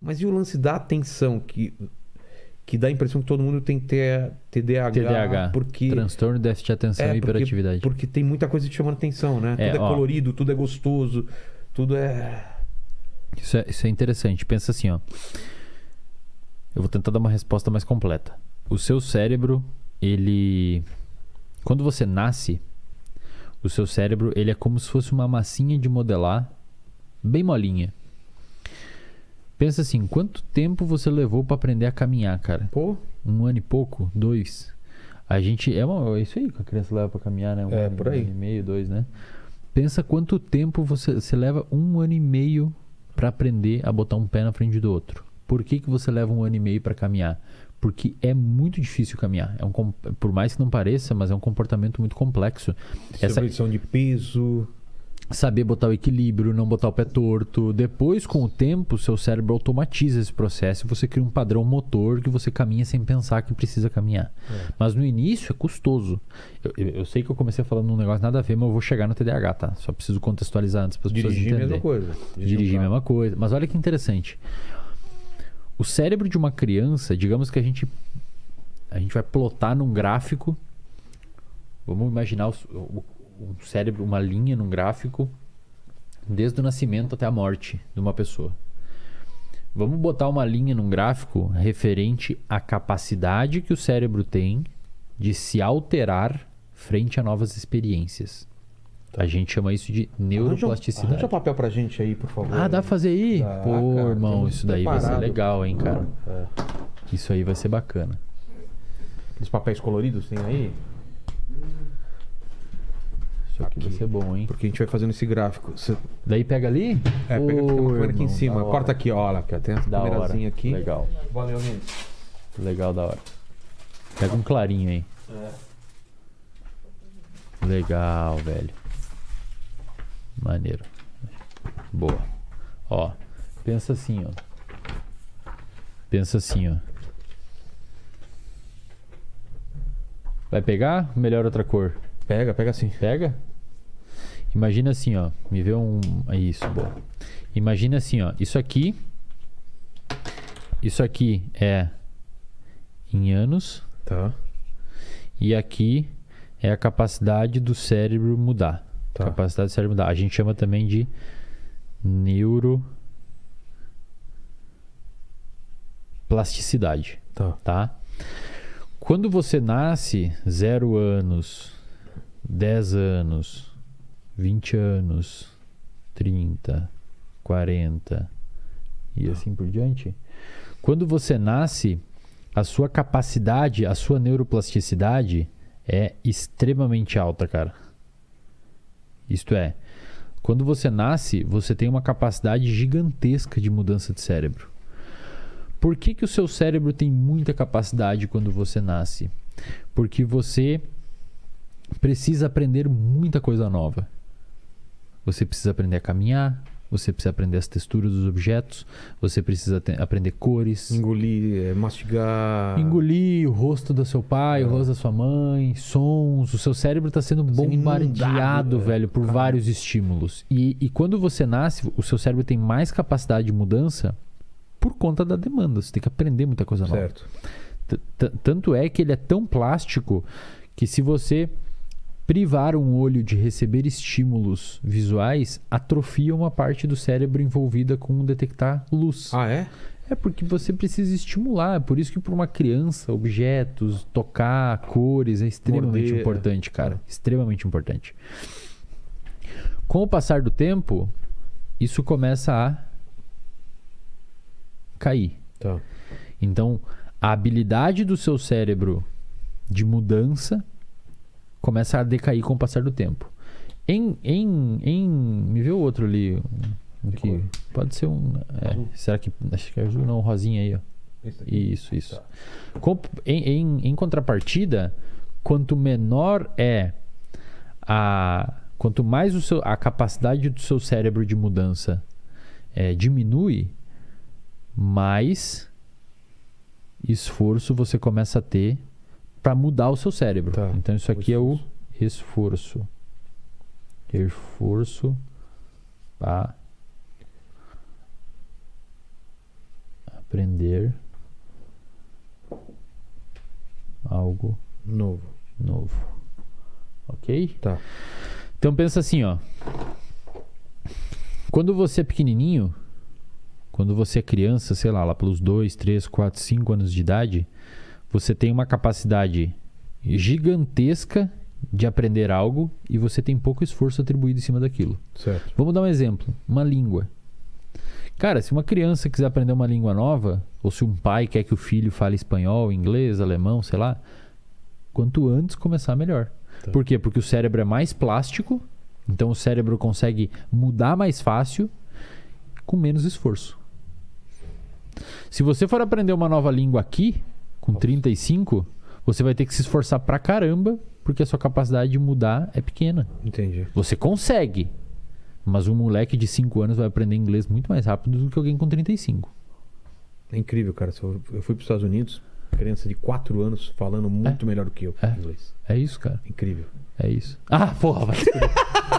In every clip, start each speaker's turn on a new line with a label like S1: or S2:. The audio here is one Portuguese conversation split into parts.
S1: Mas e o lance da atenção, que dá a impressão que todo mundo tem TDAH, porque...
S2: Transtorno de déficit de atenção e hiperatividade.
S1: Porque tem muita coisa te chamando atenção, né? Tudo é colorido, tudo é gostoso, tudo é...
S2: Isso é interessante. Pensa assim, ó. Eu vou tentar dar uma resposta mais completa. O seu cérebro, ele... Quando você nasce, o seu cérebro, ele é como se fosse uma massinha de modelar, bem molinha. Pensa assim, quanto tempo você levou pra aprender a caminhar, cara?
S1: Pô.
S2: 1 ano e pouco? 2? A gente... É isso aí que a criança leva pra caminhar, né?
S1: Por aí.
S2: 1 ano e meio, 2, né? Pensa quanto tempo você leva 1 ano e meio pra aprender a botar um pé na frente do outro. Por que você leva 1 ano e meio pra caminhar? Porque é muito difícil caminhar. Por mais que não pareça, mas é um comportamento muito complexo.
S1: Distribuição de peso...
S2: Saber botar o equilíbrio, não botar o pé torto. Depois, com o tempo, seu cérebro automatiza esse processo e você cria um padrão motor que você caminha sem pensar que precisa caminhar. Mas no início é custoso. Eu sei que eu comecei falando um negócio nada a ver, mas eu vou chegar no TDAH, tá? Só preciso contextualizar antes para as pessoas entenderem.
S1: Dirigir a mesma coisa.
S2: Dirigir a mesma coisa. Mas olha que interessante. O cérebro de uma criança, digamos que a gente vai plotar num gráfico. Vamos imaginar um cérebro, uma linha num gráfico desde o nascimento até a morte de uma pessoa. Vamos botar uma linha num gráfico referente à capacidade que o cérebro tem de se alterar frente a novas experiências. A gente chama isso de neuroplasticidade.
S1: Arranja papel pra gente aí, por favor.
S2: Dá pra fazer aí? Pô,
S1: cara,
S2: irmão, isso daí vai ser legal, hein, cara? Isso aí vai ser bacana.
S1: Os papéis coloridos tem aí?
S2: Isso aqui vai ser bom, hein?
S1: Porque a gente vai fazendo esse gráfico.
S2: Daí pega ali?
S1: Pega uma câmera aqui em cima. Corta aqui, ó. Olha, tem essa
S2: Da hora.
S1: câmerazinha aqui.
S2: Legal.
S1: Valeu, Nils.
S2: Legal, da hora. Pega um clarinho aí. Legal, velho. Maneiro. Boa. Ó, pensa assim, ó. Pensa assim, ó. Vai pegar? Melhor outra cor.
S1: Pega sim.
S2: Pega? Imagina assim, ó. Me vê um... Isso, boa. Imagina assim, ó. Isso aqui é em anos.
S1: Tá.
S2: E aqui é a capacidade do cérebro mudar.
S1: Tá.
S2: Capacidade do cérebro mudar. A gente chama também de neuroplasticidade. Tá? Quando você nasce, 0 anos, 10 anos, 20 anos, 30, 40 e assim por diante. Quando você nasce, a sua capacidade, a sua neuroplasticidade é extremamente alta, cara. Isto é, quando você nasce, você tem uma capacidade gigantesca de mudança de cérebro. Por que o seu cérebro tem muita capacidade quando você nasce? Porque você precisa aprender muita coisa nova. Você precisa aprender a caminhar, você precisa aprender as texturas dos objetos, você precisa aprender cores.
S1: Engolir, mastigar.
S2: Engolir o rosto do seu pai, o rosto da sua mãe, sons. O seu cérebro está sendo bombardeado, velho, por vários estímulos. E quando você nasce, o seu cérebro tem mais capacidade de mudança por conta da demanda. Você tem que aprender muita coisa nova.
S1: Certo.
S2: Tanto é que ele é tão plástico que se você privar um olho de receber estímulos visuais, atrofia uma parte do cérebro envolvida com detectar luz.
S1: Ah, é?
S2: É porque você precisa estimular. É por isso que para uma criança, objetos, tocar, cores é extremamente importante, cara. Extremamente importante. Com o passar do tempo, isso começa a cair.
S1: Tá.
S2: Então, a habilidade do seu cérebro de mudança começa a decair com o passar do tempo. Me vê o outro ali. Que pode ser um... será que... Acho que é azul, não, rosinha aí, ó. Isso. Tá. Em contrapartida, quanto menor é quanto mais a capacidade do seu cérebro de mudança diminui, mais esforço você começa a ter para mudar o seu cérebro.
S1: Tá.
S2: Então isso aqui é o esforço. Esforço para Aprender algo
S1: Novo.
S2: Ok?
S1: Tá.
S2: Então pensa assim, ó. Quando você é pequenininho, quando você é criança, sei lá pelos 2, 3, 4, 5 anos de idade, você tem uma capacidade gigantesca de aprender algo e você tem pouco esforço atribuído em cima daquilo.
S1: Certo.
S2: Vamos dar um exemplo. Uma língua. Cara, se uma criança quiser aprender uma língua nova, ou se um pai quer que o filho fale espanhol, inglês, alemão, sei lá, quanto antes começar, melhor.
S1: Tá.
S2: Por quê? Porque o cérebro é mais plástico, então o cérebro consegue mudar mais fácil, com menos esforço. Se você for aprender uma nova língua aqui, com 35, você vai ter que se esforçar pra caramba, porque a sua capacidade de mudar é pequena.
S1: Entendi.
S2: Você consegue, mas um moleque de 5 anos vai aprender inglês muito mais rápido do que alguém com 35.
S1: É incrível, cara. Eu fui para os Estados Unidos, criança de 4 anos falando muito melhor do que eu inglês.
S2: É isso, cara.
S1: Incrível.
S2: É isso. Ah, porra, vai.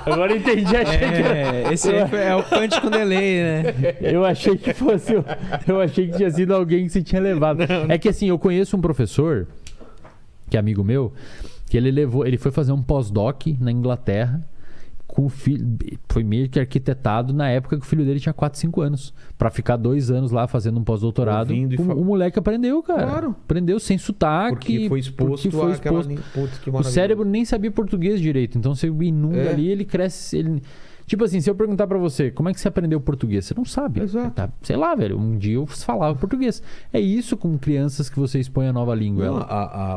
S2: Agora eu entendi, achei que era...
S3: Esse aí é o punch com delay, né?
S2: Eu achei que fosse... Eu achei que tinha sido alguém que você tinha levado. Não. É que assim, eu conheço um professor, que é amigo meu, que ele foi fazer um pós-doc na Inglaterra com o filho, foi meio que arquitetado na época que o filho dele tinha 4, 5 anos, pra ficar 2 anos lá fazendo um pós-doutorado. O moleque aprendeu, cara.
S1: Claro.
S2: Aprendeu sem sotaque.
S1: Porque foi exposto àquela... Putz, que
S2: o cérebro nem sabia português direito, então você inunda ali, ele cresce... Tipo assim, se eu perguntar pra você, como é que você aprendeu português? Você não sabe.
S1: Exato.
S2: Tá, sei lá, velho, um dia eu falava português. É isso com crianças que você expõe a nova língua.
S1: Não,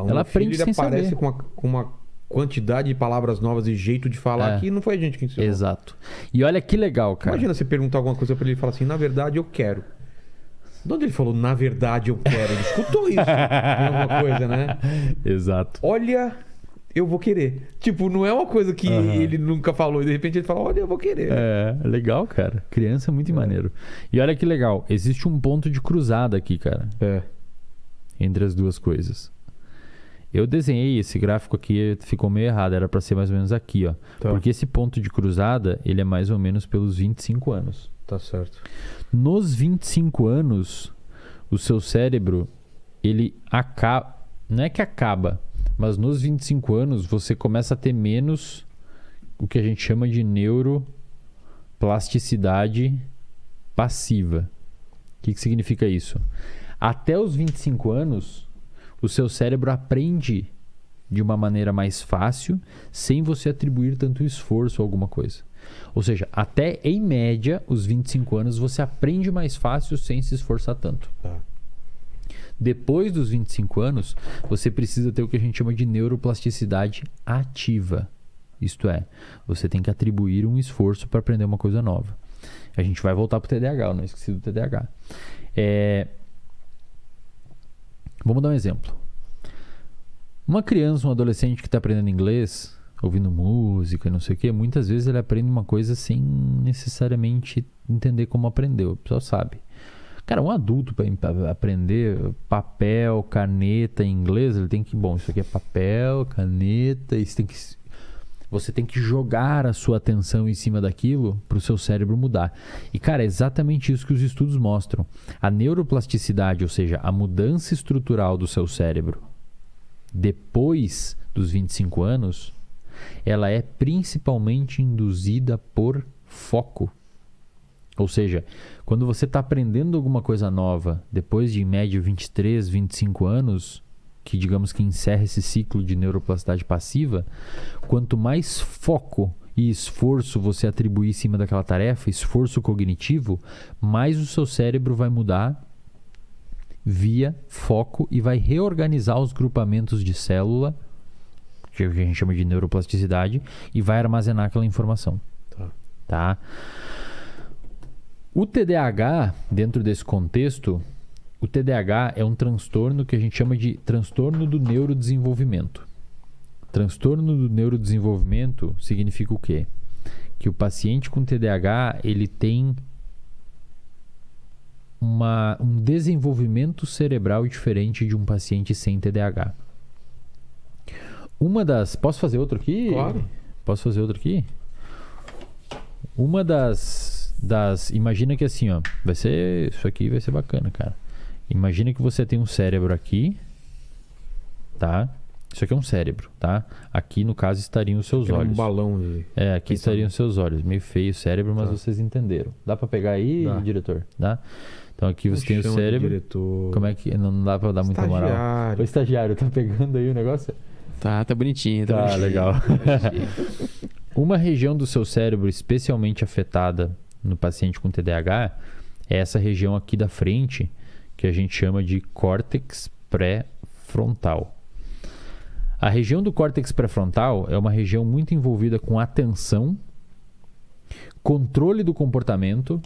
S2: ela aprende sem saber.
S1: Ele aparece com uma quantidade de palavras novas e jeito de falar que não foi a gente que ensinou.
S2: Exato. E olha que legal, cara.
S1: Imagina você perguntar alguma coisa pra ele e falar assim, na verdade eu quero. De onde ele falou, na verdade eu quero? Ele escutou isso. Alguma coisa, né?
S2: Exato.
S1: Olha, eu vou querer. Tipo, não é uma coisa que ele nunca falou e de repente ele fala, olha, eu vou querer.
S2: É, legal, cara. Criança é muito maneiro. E olha que legal, existe um ponto de cruzada aqui, cara. Entre as duas coisas. Eu desenhei esse gráfico aqui, ficou meio errado, era para ser mais ou menos aqui, ó. Tá. Porque esse ponto de cruzada, ele é mais ou menos pelos 25 anos.
S1: Tá certo.
S2: Nos 25 anos, o seu cérebro, ele acaba... Não é que acaba, mas nos 25 anos você começa a ter menos o que a gente chama de neuroplasticidade passiva. O que significa isso? Até os 25 anos... o seu cérebro aprende de uma maneira mais fácil, sem você atribuir tanto esforço a alguma coisa. Ou seja, até em média, os 25 anos, você aprende mais fácil sem se esforçar tanto.
S1: Tá.
S2: Depois dos 25 anos, você precisa ter o que a gente chama de neuroplasticidade ativa. Isto é, você tem que atribuir um esforço para aprender uma coisa nova. A gente vai voltar para o TDAH, eu não esqueci do TDAH. Vamos dar um exemplo. Uma criança, um adolescente que está aprendendo inglês, ouvindo música, não sei o quê, muitas vezes ele aprende uma coisa sem necessariamente entender como aprendeu. O pessoal sabe. Cara, um adulto para aprender papel, caneta em inglês, ele tem que... Bom, isso aqui é papel, caneta, você tem que jogar a sua atenção em cima daquilo para o seu cérebro mudar. E, cara, é exatamente isso que os estudos mostram. A neuroplasticidade, ou seja, a mudança estrutural do seu cérebro depois dos 25 anos, ela é principalmente induzida por foco. Ou seja, quando você está aprendendo alguma coisa nova depois de, em média, 23, 25 anos... que digamos que encerra esse ciclo de neuroplasticidade passiva, quanto mais foco e esforço você atribuir em cima daquela tarefa, esforço cognitivo, mais o seu cérebro vai mudar via foco e vai reorganizar os grupamentos de célula, que a gente chama de neuroplasticidade, e vai armazenar aquela informação. Tá? O TDAH, dentro desse contexto... O TDAH é um transtorno que a gente chama de transtorno do neurodesenvolvimento. Transtorno do neurodesenvolvimento significa o quê? Que o paciente com TDAH, ele tem um desenvolvimento cerebral diferente de um paciente sem TDAH. Posso fazer outro aqui?
S1: Claro.
S2: Posso fazer outro aqui? Uma das imagina que assim, ó, isso aqui vai ser bacana, cara. Imagina que você tem um cérebro aqui, tá? Isso aqui é um cérebro, tá? Aqui, no caso, estariam os seus
S1: Era
S2: olhos.
S1: um balão de...
S2: Aqui estariam os seus olhos. Meio feio o cérebro, mas vocês entenderam. Dá pra pegar aí,
S1: Dá.
S2: diretor? Dá? Então aqui você tem o
S1: Chama de
S2: cérebro.
S1: diretor.
S2: Como é que... Não dá pra dar muita moral.
S1: Estagiário.
S2: O estagiário, tá pegando aí o negócio?
S3: Tá bonitinho.
S2: Tá,
S3: bonitinho.
S2: legal.
S3: Tá bonitinho.
S2: Uma região do seu cérebro especialmente afetada no paciente com TDAH é essa região aqui da frente, que a gente chama de córtex pré-frontal. A região do córtex pré-frontal é uma região muito envolvida com atenção, controle do comportamento,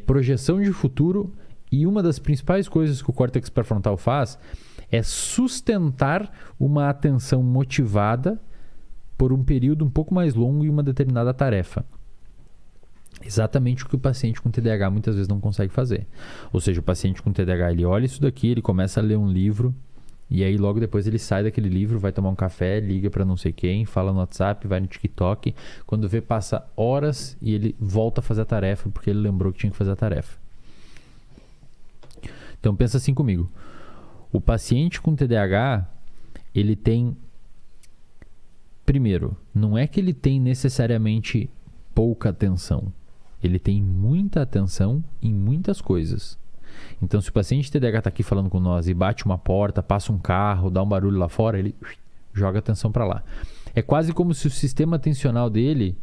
S2: projeção de futuro, e uma das principais coisas que o córtex pré-frontal faz é sustentar uma atenção motivada por um período um pouco mais longo em uma determinada tarefa. Exatamente o que o paciente com TDAH muitas vezes não consegue fazer. Ou seja, o paciente com TDAH, ele olha isso daqui, ele começa a ler um livro, e aí logo depois ele sai daquele livro, vai tomar um café, liga para não sei quem, fala no WhatsApp, vai no TikTok. Quando vê, passa horas e ele volta a fazer a tarefa porque ele lembrou que tinha que fazer a tarefa. Então pensa assim comigo. O paciente com TDAH, ele tem... Primeiro, não é que ele tem necessariamente pouca atenção. Ele tem muita atenção em muitas coisas. Então, se o paciente TDAH está aqui falando com nós e bate uma porta, passa um carro, dá um barulho lá fora, ele joga a atenção para lá. É quase como se o sistema atencional dele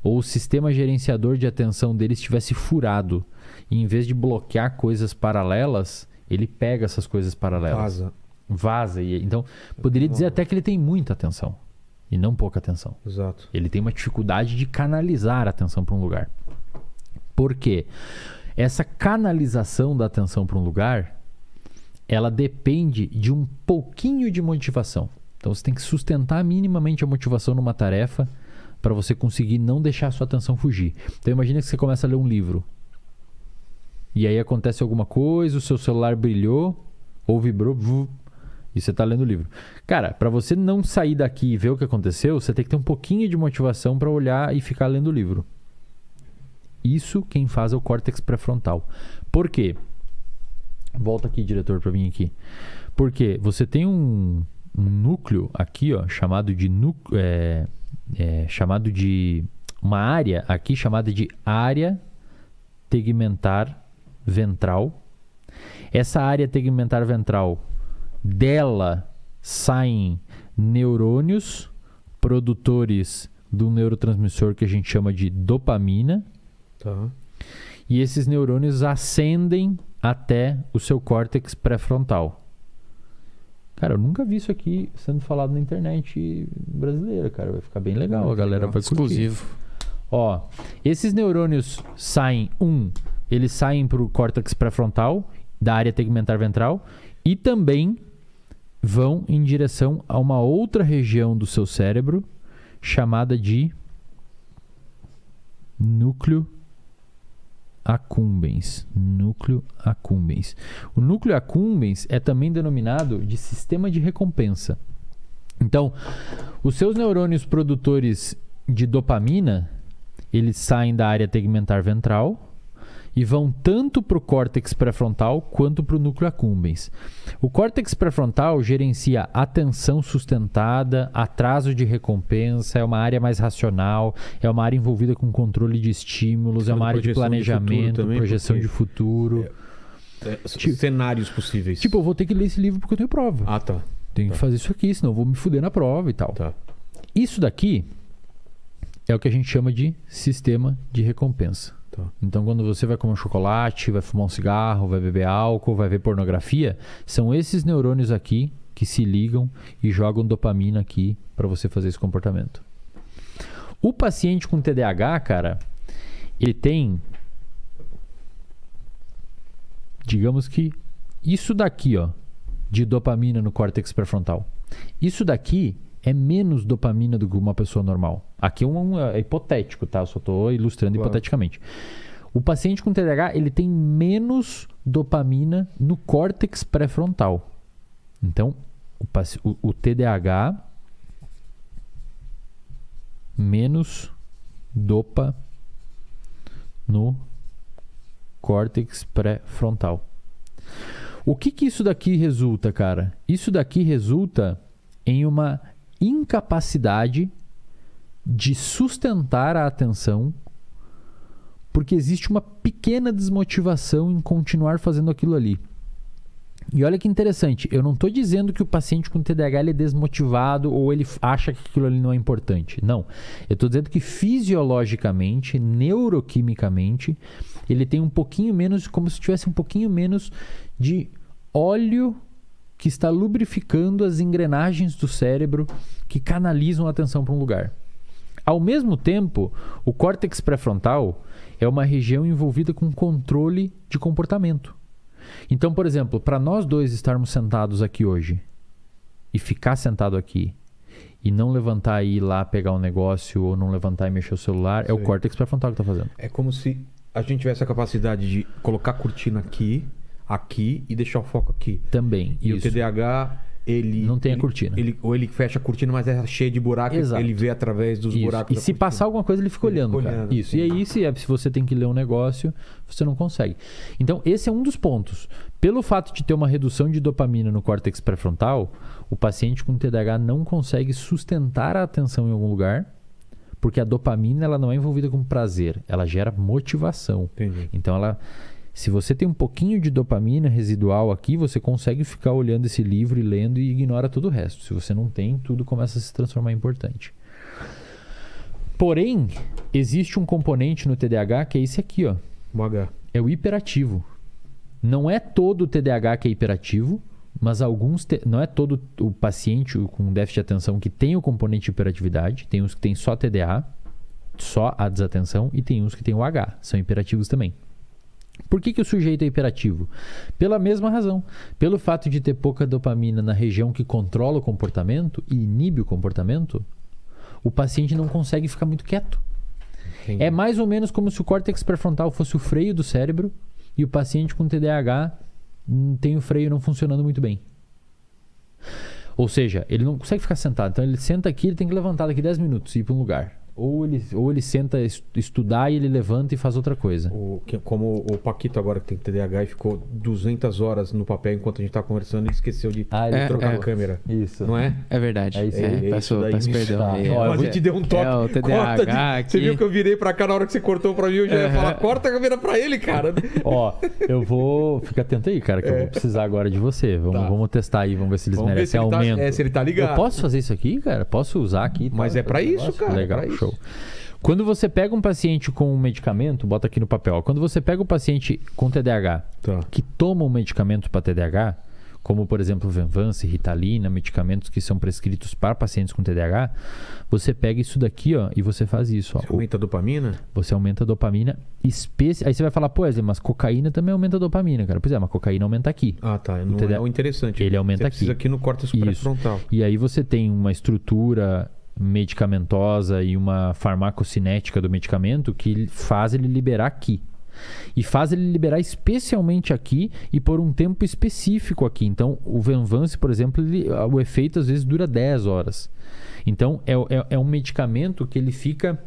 S2: ou o sistema gerenciador de atenção dele estivesse furado. E em vez de bloquear coisas paralelas, ele pega essas coisas paralelas. Vaza. Então, poderia dizer até que ele tem muita atenção e não pouca atenção.
S1: Exato.
S2: Ele tem uma dificuldade de canalizar a atenção para um lugar. Por quê? Essa canalização da atenção para um lugar, ela depende de um pouquinho de motivação. Então você tem que sustentar minimamente a motivação numa tarefa para você conseguir não deixar a sua atenção fugir. Então imagina que você começa a ler um livro. E aí acontece alguma coisa, o seu celular brilhou ou vibrou, e você está lendo o livro. Cara, para você não sair daqui e ver o que aconteceu, você tem que ter um pouquinho de motivação para olhar e ficar lendo o livro. Isso quem faz é o córtex pré-frontal. Por quê? Volta aqui, diretor, para mim aqui. Porque você tem um núcleo aqui, ó, chamado de uma área aqui chamada de área tegmentar ventral. Essa área tegmentar ventral, dela saem neurônios produtores de um neurotransmissor que a gente chama de dopamina.
S1: Tá.
S2: E esses neurônios ascendem até o seu córtex pré-frontal. Cara, eu nunca vi isso aqui sendo falado na internet brasileira, cara. Vai ficar bem legal, a galera vai curtir.
S3: Exclusivo.
S2: Ó, esses neurônios saem, eles saem para o córtex pré-frontal, da área tegmentar ventral, e também vão em direção a uma outra região do seu cérebro, chamada de núcleo accumbens. Núcleo accumbens. O núcleo accumbens é também denominado de sistema de recompensa. Então, os seus neurônios produtores de dopamina, eles saem da área tegmentar ventral e vão tanto para o córtex pré-frontal quanto para o núcleo accumbens. O córtex pré-frontal gerencia atenção sustentada, atraso de recompensa, é uma área mais racional, é uma área envolvida com controle de estímulos, é uma área de planejamento,
S1: também,
S2: projeção de futuro.
S1: Cenários possíveis.
S2: Tipo, eu vou ter que ler esse livro porque eu tenho prova.
S1: Ah, tá.
S2: Tenho que fazer isso aqui, senão eu vou me fuder na prova e tal.
S1: Tá.
S2: Isso daqui é o que a gente chama de sistema de recompensa.
S1: Tá.
S2: Então, quando você vai comer um chocolate, vai fumar um cigarro, vai beber álcool, vai ver pornografia, são esses neurônios aqui que se ligam e jogam dopamina aqui para você fazer esse comportamento. O paciente com TDAH, cara, ele tem, digamos que isso daqui, ó, de dopamina no córtex pré-frontal. Isso daqui é menos dopamina do que uma pessoa normal. Aqui é hipotético, tá? Eu só estou ilustrando hipoteticamente. O paciente com TDAH, ele tem menos dopamina no córtex pré-frontal. Então, o TDAH, menos dopa no córtex pré-frontal. O que isso daqui resulta, cara? Isso daqui resulta em uma incapacidade de sustentar a atenção, porque existe uma pequena desmotivação em continuar fazendo aquilo ali. E olha que interessante, eu não estou dizendo que o paciente com TDAH ele é desmotivado ou ele acha que aquilo ali não é importante. Não. Eu estou dizendo que fisiologicamente, neuroquimicamente, ele tem um pouquinho menos, como se tivesse um pouquinho menos de óleo que está lubrificando as engrenagens do cérebro que canalizam a atenção para um lugar. Ao mesmo tempo, o córtex pré-frontal é uma região envolvida com controle de comportamento. Então, por exemplo, para nós dois estarmos sentados aqui hoje e ficar sentado aqui e não levantar e ir lá pegar um negócio ou não levantar e mexer o celular, é o córtex pré-frontal que está fazendo.
S1: É como se a gente tivesse a capacidade de colocar a cortina aqui e deixar o foco aqui.
S2: Também,
S1: E
S2: isso.
S1: o TDAH, ele...
S2: Não tem a cortina.
S1: Ou ele fecha a cortina, mas é cheio de buracos.
S2: Exato.
S1: Ele vê através dos
S2: Isso.
S1: buracos
S2: E
S1: da
S2: se
S1: cortina.
S2: passar alguma coisa, ele fica
S1: Ele
S2: olhando,
S1: fica
S2: cara.
S1: olhando,
S2: Isso.
S1: sim.
S2: E aí, se você tem que ler um negócio, você não consegue. Então, esse é um dos pontos. Pelo fato de ter uma redução de dopamina no córtex pré-frontal, o paciente com TDAH não consegue sustentar a atenção em algum lugar, porque a dopamina ela não é envolvida com prazer, ela gera motivação.
S1: Entendi.
S2: Então, se você tem um pouquinho de dopamina residual aqui, você consegue ficar olhando esse livro e lendo e ignora todo o resto. Se você não tem, tudo começa a se transformar em importante. Porém, existe um componente no TDAH que é esse aqui, ó.
S1: O H.
S2: É o hiperativo. Não é todo o TDAH que é hiperativo, mas não é todo o paciente com déficit de atenção que tem o componente de hiperatividade. Tem uns que tem só TDA, só a desatenção, e tem uns que tem o H, são hiperativos também. Por que o sujeito é hiperativo? Pela mesma razão. Pelo fato de ter pouca dopamina na região que controla o comportamento e inibe o comportamento, o paciente não consegue ficar muito quieto.
S1: Entendi.
S2: É mais ou menos como se o córtex pré-frontal fosse o freio do cérebro e o paciente com TDAH tem o freio não funcionando muito bem. Ou seja, ele não consegue ficar sentado. Então ele senta aqui, ele tem que levantar daqui 10 minutos e ir para um lugar. Ou ele senta estudar e ele levanta e faz outra coisa.
S1: Como o Paquito agora que tem TDAH e ficou 200 horas no papel enquanto a gente tá conversando e esqueceu de trocar a câmera.
S2: Isso.
S1: Não é?
S3: É verdade.
S2: É isso
S1: aí.
S3: Peço
S1: Isso daí
S3: perdão.
S2: Tá.
S3: aí.
S2: Ó,
S1: A gente deu um toque.
S3: É o TDAH
S1: Corta
S3: aqui.
S1: Você viu que eu virei pra cá na hora que você cortou pra mim, eu já ia falar, corta a câmera pra ele, cara.
S2: Ó, eu vou... Fica atento aí, cara, que eu vou precisar agora de você. Vamos testar aí, vamos ver se eles
S1: Vamos ver se
S2: merecem
S1: ele
S2: aumento.
S1: se ele tá ligado.
S2: Eu posso fazer isso aqui, cara? Posso usar aqui?
S1: Mas é pra isso, cara.
S2: Legal,
S1: é pra isso.
S2: show. Quando você pega um paciente com um medicamento, bota aqui no papel. Quando você pega um paciente com TDAH
S1: Tá.
S2: que toma um medicamento para TDAH, como por exemplo Venvance, Ritalina, medicamentos que são prescritos para pacientes com TDAH, você pega isso daqui, ó, e você faz isso, ó.
S1: Você aumenta a dopamina?
S2: Você aumenta a dopamina. Aí você vai falar, pô, Wesley, mas cocaína também aumenta a dopamina, cara. Pois é, mas cocaína aumenta aqui.
S1: Ah, tá. Não
S2: TDAH.
S1: é o interessante.
S2: Ele aumenta
S1: Você precisa
S2: aqui.
S1: aqui no córtex
S2: Isso.
S1: pré-frontal.
S2: E aí você tem uma estrutura medicamentosa e uma farmacocinética do medicamento que faz ele liberar aqui. E faz ele liberar especialmente aqui e por um tempo específico aqui. Então, o Venvance, por exemplo, o efeito às vezes dura 10 horas. Então, é um medicamento que ele fica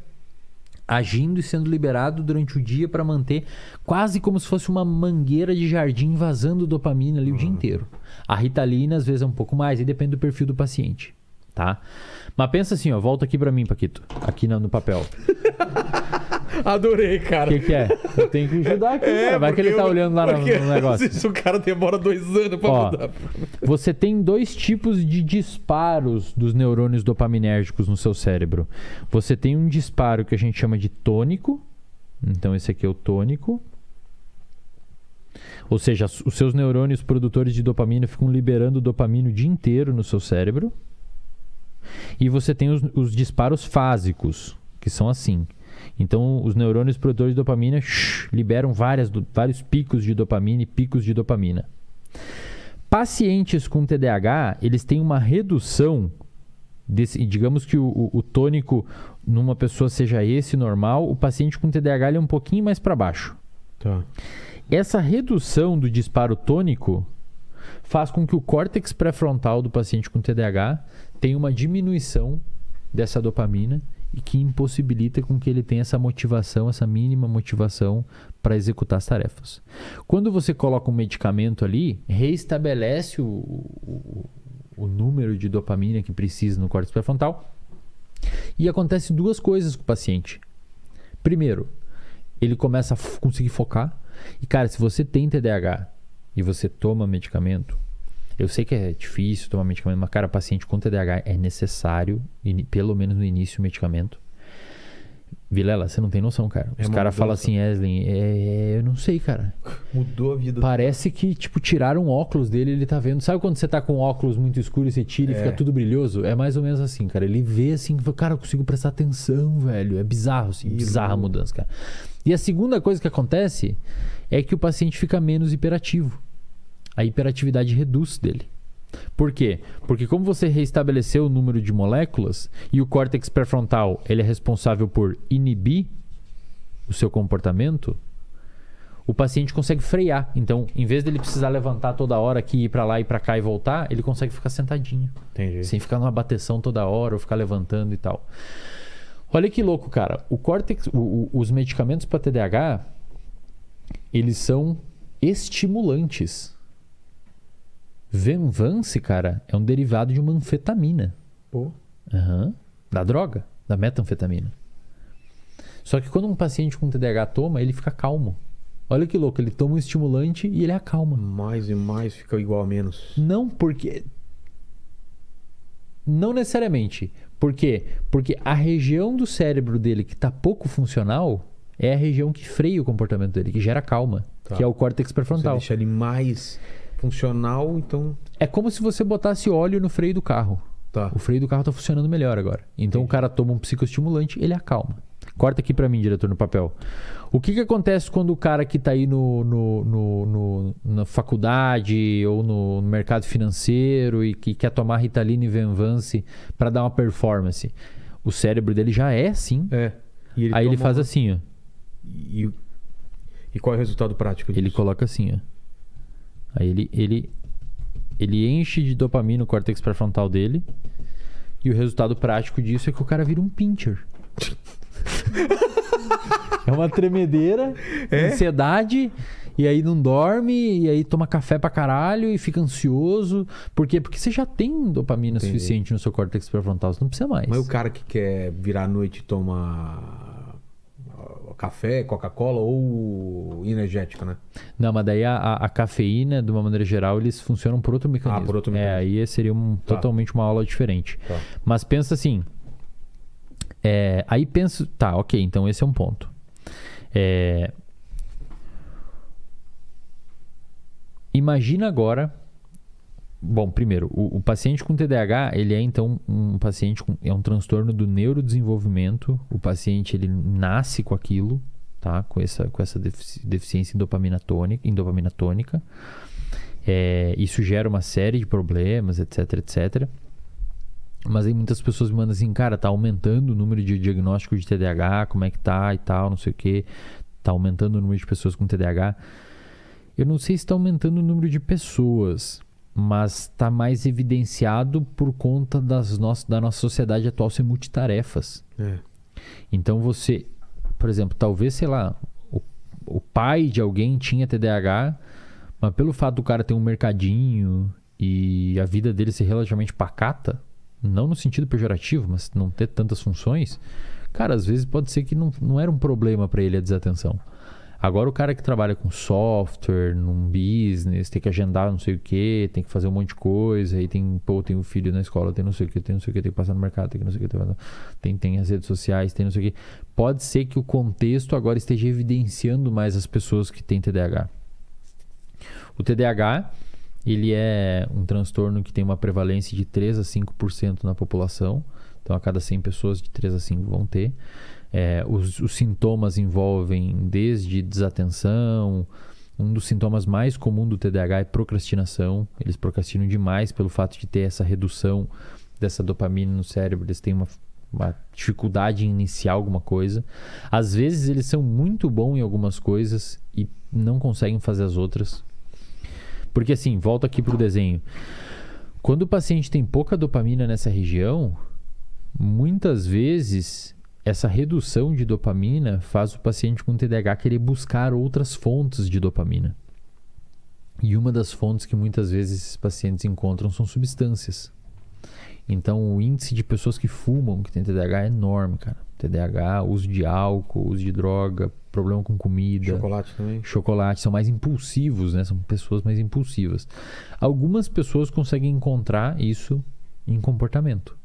S2: agindo e sendo liberado durante o dia para manter quase como se fosse uma mangueira de jardim vazando dopamina ali o dia inteiro. A Ritalina às vezes é um pouco mais e depende do perfil do paciente, tá? Mas pensa assim, ó, volta aqui para mim, Paquito, aqui no papel.
S1: Adorei,
S2: O
S1: cara.
S2: que é? Eu tenho que ajudar aqui, cara. Vai que ele tá olhando lá no negócio.
S1: Se o cara demora 2 anos pra
S2: Ó,
S1: mudar.
S2: Você tem 2 tipos de disparos dos neurônios dopaminérgicos no seu cérebro. Você tem um disparo que a gente chama de tônico. Então esse aqui é o tônico. Ou seja, os seus neurônios produtores de dopamina ficam liberando dopamina o dia inteiro no seu cérebro. E você tem os disparos fásicos, que são assim. Então, os neurônios produtores de dopamina liberam vários picos de dopamina e picos de dopamina. Pacientes com TDAH, eles têm uma redução, digamos que o tônico numa pessoa seja esse normal, o paciente com TDAH ele é um pouquinho mais para baixo.
S1: Tá.
S2: Essa redução do disparo tônico faz com que o córtex pré-frontal do paciente com TDAH tenha uma diminuição dessa dopamina e que impossibilita com que ele tenha essa motivação, essa mínima motivação para executar as tarefas. Quando você coloca um medicamento ali, reestabelece o número de dopamina que precisa no córtex pré-frontal e acontece duas coisas com o paciente. Primeiro, ele começa a conseguir focar. E, cara, se você tem TDAH e você toma medicamento, eu sei que é difícil tomar medicamento, mas, cara, paciente com TDAH é necessário, pelo menos no início, o medicamento. Vilela, você não tem noção, cara. Os caras falam assim, Eslen, eu não sei, cara.
S1: Mudou a vida.
S2: Parece que, tipo, tiraram o óculos dele e ele tá vendo. Sabe quando você tá com um óculos muito escuro e você tira e fica tudo brilhoso? É mais ou menos assim, cara. Ele vê assim, cara, eu consigo prestar atenção, velho. É bizarro, assim, bizarra a mudança, cara. E a segunda coisa que acontece é que o paciente fica menos hiperativo. A hiperatividade reduz dele. Por quê? Porque como você reestabeleceu o número de moléculas e o córtex pré-frontal ele é responsável por inibir o seu comportamento, o paciente consegue frear. Então, em vez dele precisar levantar toda hora aqui, ir para lá e para cá e voltar, ele consegue ficar sentadinho.
S1: Entendi.
S2: Sem ficar numa bateção toda hora ou ficar levantando e tal. Olha que louco, cara. O córtex, os medicamentos para TDAH, eles são estimulantes. Venvance, cara, é um derivado de uma anfetamina.
S1: Pô.
S2: Da droga, da metanfetamina. Só que quando um paciente com TDAH toma, ele fica calmo. Olha que louco, ele toma um estimulante e ele acalma.
S1: Mais e mais fica igual a menos.
S2: Não, porque... Não necessariamente. Por quê? Porque a região do cérebro dele que está pouco funcional é a região que freia o comportamento dele, que gera calma, que é o córtex pré-frontal.
S1: Você deixa ele mais funcional, então...
S2: É como se você botasse óleo no freio do carro.
S1: Tá.
S2: O freio do carro está funcionando melhor agora. Então o cara toma um psicoestimulante, ele acalma. Corta aqui para mim, diretor, no papel. O que acontece quando o cara que está aí na faculdade ou no mercado financeiro e que quer tomar Ritalina e Venvance para dar uma performance? O cérebro dele já é assim.
S1: E
S2: aí ele faz assim, ó.
S1: E qual é o resultado prático disso?
S2: Ele coloca assim, ó. Aí ele enche de dopamina o córtex pré-frontal dele. E o resultado prático disso é que o cara vira um pincher. É uma tremedeira, ansiedade, e aí não dorme, e aí toma café pra caralho e fica ansioso. Por quê? Porque você já tem dopamina suficiente no seu córtex pré-frontal, você não precisa mais.
S1: Mas o cara que quer virar à noite e toma café, Coca-Cola ou energético, né?
S2: Não, mas daí a cafeína, de uma maneira geral, eles funcionam por outro mecanismo.
S1: Por outro mecanismo.
S2: Aí seria totalmente uma aula diferente.
S1: Tá.
S2: Mas pensa assim... aí penso... Tá, ok, então esse é um ponto. Imagina agora... Bom, primeiro, o paciente com TDAH, ele é então um paciente é um transtorno do neurodesenvolvimento. O paciente, ele nasce com aquilo, tá? Com essa deficiência em dopamina tônica. Isso gera uma série de problemas, etc, etc. Mas aí muitas pessoas me mandam assim, cara, tá aumentando o número de diagnóstico de TDAH, como é que tá e tal, não sei o que. Tá aumentando o número de pessoas com TDAH. Eu não sei se está aumentando o número de pessoas, mas está mais evidenciado por conta da nossa sociedade atual ser multitarefas. Então você, por exemplo, talvez, sei lá, o pai de alguém tinha TDAH, mas pelo fato do cara ter um mercadinho e a vida dele ser relativamente pacata, não no sentido pejorativo, mas não ter tantas funções, cara, às vezes pode ser que não era um problema para ele a desatenção. Agora o cara que trabalha com software, num business, tem que agendar não sei o que, tem que fazer um monte de coisa, aí tem um filho na escola, tem não sei o que, tem que passar no mercado, tem que não sei o que, tem as redes sociais, tem não sei o que. Pode ser que o contexto agora esteja evidenciando mais as pessoas que têm TDAH. O TDAH, ele é um transtorno que tem uma prevalência de 3 a 5% na população. Então, a cada 100 pessoas, de 3 a 5 vão ter. Os sintomas envolvem desde desatenção. Um dos sintomas mais comuns do TDAH é procrastinação. Eles procrastinam demais pelo fato de ter essa redução dessa dopamina no cérebro. Eles têm uma dificuldade em iniciar alguma coisa. Às vezes, eles são muito bons em algumas coisas e não conseguem fazer as outras. Porque assim, volta aqui para o desenho. Quando o paciente tem pouca dopamina nessa região, muitas vezes essa redução de dopamina faz o paciente com TDAH querer buscar outras fontes de dopamina. E uma das fontes que muitas vezes esses pacientes encontram são substâncias. Então, o índice de pessoas que fumam, que tem TDAH, é enorme, cara. TDAH, uso de álcool, uso de droga, problema com comida.
S1: Chocolate também.
S2: Chocolate, são mais impulsivos, né? São pessoas mais impulsivas. Algumas pessoas conseguem encontrar isso em comportamento.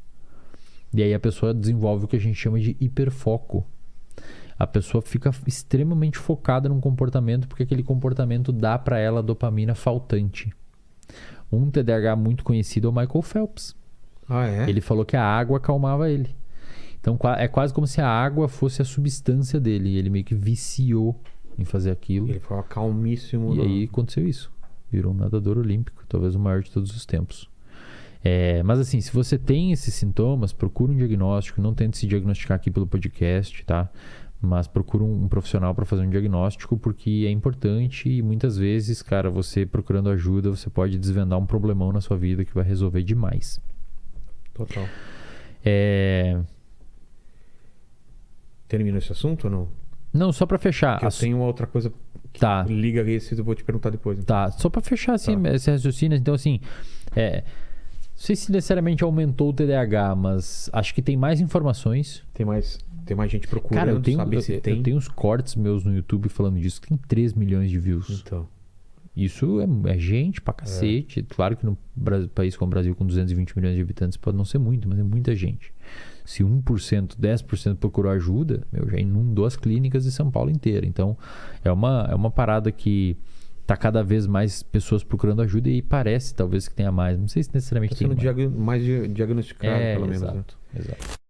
S2: E aí a pessoa desenvolve o que a gente chama de hiperfoco. A pessoa fica extremamente focada num comportamento porque aquele comportamento dá para ela a dopamina faltante. Um TDAH muito conhecido é o Michael Phelps.
S1: Ah, é?
S2: Ele falou que a água acalmava ele. Então é quase como se a água fosse a substância dele. E ele meio que viciou em fazer aquilo.
S1: Ele foi calmíssimo.
S2: E aí aconteceu isso. Virou um nadador olímpico, talvez o maior de todos os tempos. Mas assim, se você tem esses sintomas, procura um diagnóstico. Não tente se diagnosticar aqui pelo podcast, tá? Mas procura um profissional para fazer um diagnóstico, porque é importante e muitas vezes, cara, você procurando ajuda, você pode desvendar um problemão na sua vida que vai resolver demais.
S1: Total. Termina esse assunto ou não?
S2: Não, só para fechar.
S1: Porque eu tenho uma outra coisa que
S2: Tá.
S1: liga a esse, eu vou te perguntar depois. Então.
S2: Tá, só para fechar assim,
S1: Tá.
S2: esse raciocínio. Então assim, não sei se necessariamente aumentou o TDAH, mas acho que tem mais informações.
S1: Tem mais gente procurando,
S2: Cara, eu tenho uns cortes meus no YouTube falando disso, que tem 3 milhões de views.
S1: Então,
S2: Isso é gente pra cacete. Claro que no país como o Brasil, com 220 milhões de habitantes, pode não ser muito, mas é muita gente. Se 1%, 10% procurou ajuda, já inundou as clínicas de São Paulo inteira. Então, é uma parada que tá cada vez mais pessoas procurando ajuda e parece talvez que tenha mais. Não sei se necessariamente
S1: tá sendo
S2: tem mais.
S1: mais diagnosticado, pelo menos. Né?
S2: Exato.